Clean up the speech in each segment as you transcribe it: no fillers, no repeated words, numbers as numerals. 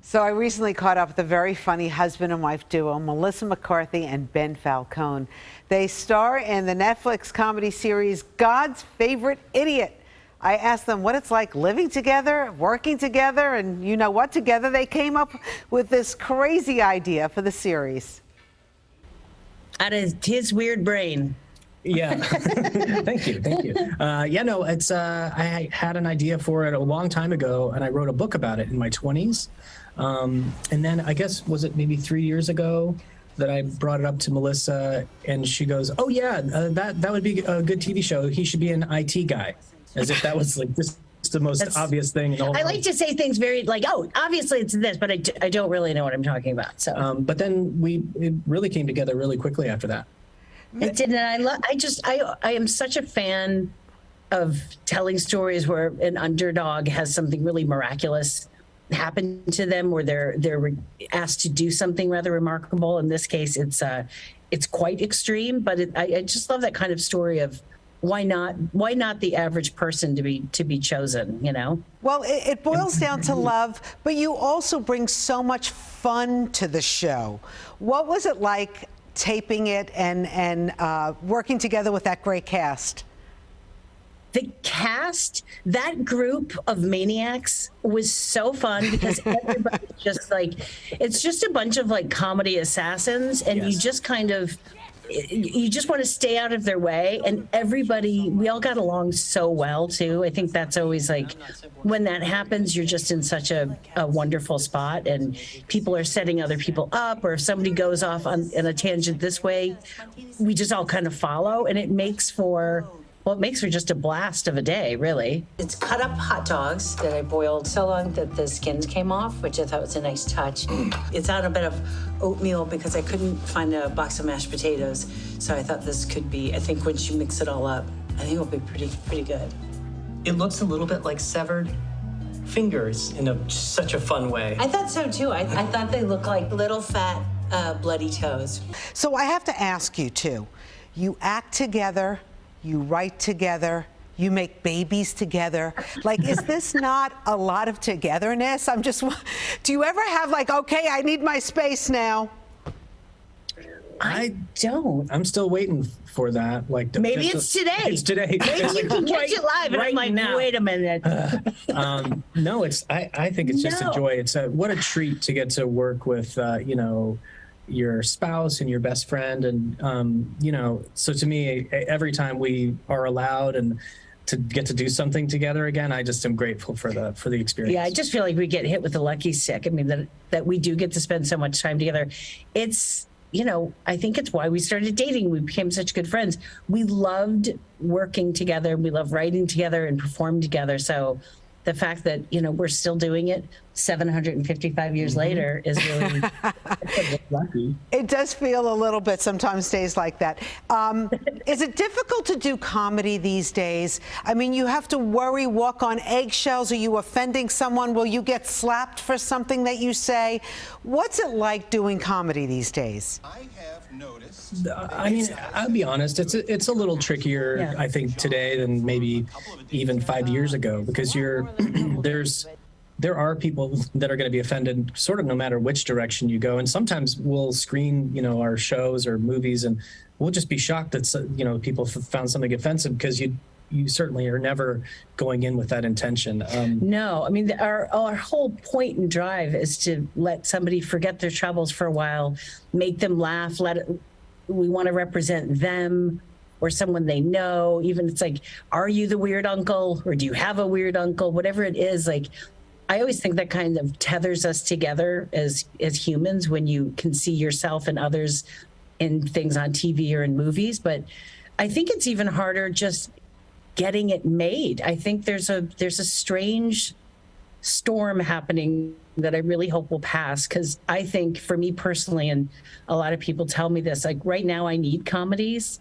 So I recently caught up with the very funny husband and wife duo, Melissa McCarthy and Ben Falcone. They star in the Netflix comedy series God's Favorite Idiot. I asked them what it's like living together, working together, and you know what, together they came up with this crazy idea for the series. Out of his weird brain. Yeah, thank you. It's I had an idea for it a long time ago, and I wrote a book about it in my 20s. And then I guess, was it maybe 3 years ago that I brought it up to Melissa, and she goes, "Oh yeah, that would be a good TV show. He should be an IT guy," as if that was like just the most obvious thing in the whole I like to say things very like, "Oh, obviously it's this," but I don't really know what I'm talking about. So, but then it really came together really quickly after that. It did, and I am such a fan of telling stories where an underdog has something really miraculous happen to them, where they're asked to do something rather remarkable. In this case, it's quite extreme, but I just love that kind of story of why not the average person to be chosen, you know? Well, it boils down to love, but you also bring so much fun to the show. What was it like taping it and working together with that great cast? The cast, that group of maniacs was so fun because everybody's just like, it's just a bunch of like comedy assassins, and Yes. you just want to stay out of their way. And we all got along so well too. I think that's always like, when that happens, you're just in such a wonderful spot, and people are setting other people up, or if somebody goes off on a tangent this way, we just all kind of follow, and it makes for just a blast of a day, really. It's cut up hot dogs that I boiled so long that the skins came off, which I thought was a nice touch. It's on a bit of oatmeal because I couldn't find a box of mashed potatoes. So I thought this could be, I think once you mix it all up, I think it'll be pretty good. It looks a little bit like severed fingers in such a fun way. I thought so too. I thought they looked like little fat bloody toes. So I have to ask you too, you act together, you write together, you make babies together. Like, is this not a lot of togetherness? Do you ever have like, okay, I need my space now? I don't. I'm still waiting for that. Like, Maybe it's today. It's today. Maybe you can catch it live, and I'm like, now. wait a minute. No, I think it's just a joy. What a treat to get to work with, your spouse and your best friend. And, so to me, every time we are allowed and to get to do something together again, I just am grateful for the experience. Yeah, I just feel like we get hit with the lucky stick. I mean, that we do get to spend so much time together. It's, I think it's why we started dating. We became such good friends. We loved working together. We love writing together and performing together. So the fact that, we're still doing it 755 years later is really lucky. It does feel a little bit sometimes days like that. Is it difficult to do comedy these days? I mean, you have to worry, walk on eggshells. Are you offending someone? Will you get slapped for something that you say? What's it like doing comedy these days? I have noticed. I mean, I'll be honest. It's a little trickier, Yeah. I think, today than maybe even 5 years ago, because there are people that are going to be offended sort of no matter which direction you go. And sometimes we'll screen, our shows or movies, and we'll just be shocked that, people found something offensive, because you certainly are never going in with that intention. No, I mean, our whole point and drive is to let somebody forget their troubles for a while, make them laugh. We want to represent them or someone they know. Even it's like, are you the weird uncle, or do you have a weird uncle? Whatever it is, like, I always think that kind of tethers us together as humans, when you can see yourself and others in things on TV or in movies. But I think it's even harder just getting it made. I think there's a strange storm happening that I really hope will pass, because I think for me personally, and a lot of people tell me this, like right now I need comedies.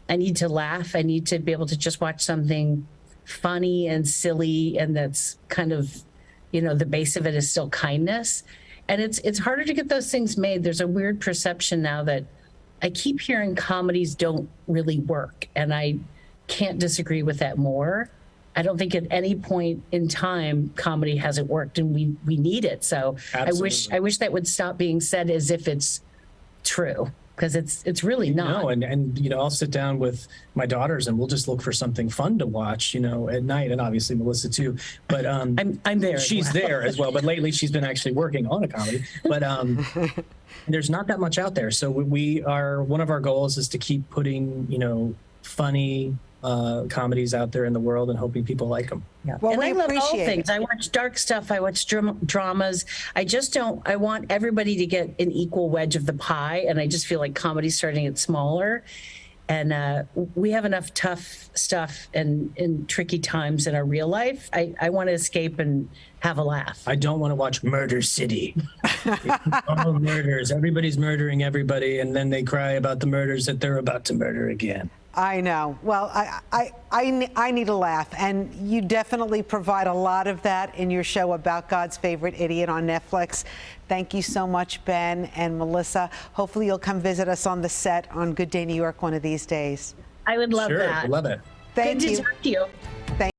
I need to laugh. I need to be able to just watch something funny and silly, and that's kind of, the base of it is still kindness. And it's harder to get those things made. There's a weird perception now that I keep hearing comedies don't really work, and I can't disagree with that more. I don't think at any point in time comedy hasn't worked, and we need it. So Absolutely. I wish that would stop being said as if it's true, because it's really not. No, and you know, I'll sit down with my daughters and we'll just look for something fun to watch, you know, at night, and obviously Melissa too. But I'm there. she's there as well. But lately she's been actually working on a comedy. But there's not that much out there. So one of our goals is to keep putting, you know, funny comedies out there in the world and hoping people like them. Yeah. Well, And we I love all appreciate things. it. I watch dark stuff. I watch dramas. I want everybody to get an equal wedge of the pie. And I just feel like comedy's starting to get smaller. And we have enough tough stuff and tricky times in our real life. I want to escape and have a laugh. I don't want to watch Murder City. All murders. Everybody's murdering everybody, and then they cry about the murders that they're about to murder again. I know. Well, I need a laugh, and you definitely provide a lot of that in your show About God's Favorite Idiot on Netflix. Thank you so much, Ben and Melissa. Hopefully you'll come visit us on the set on Good Day New York one of these days. I would love Sure, that. love it. Thank Good you. to talk to you.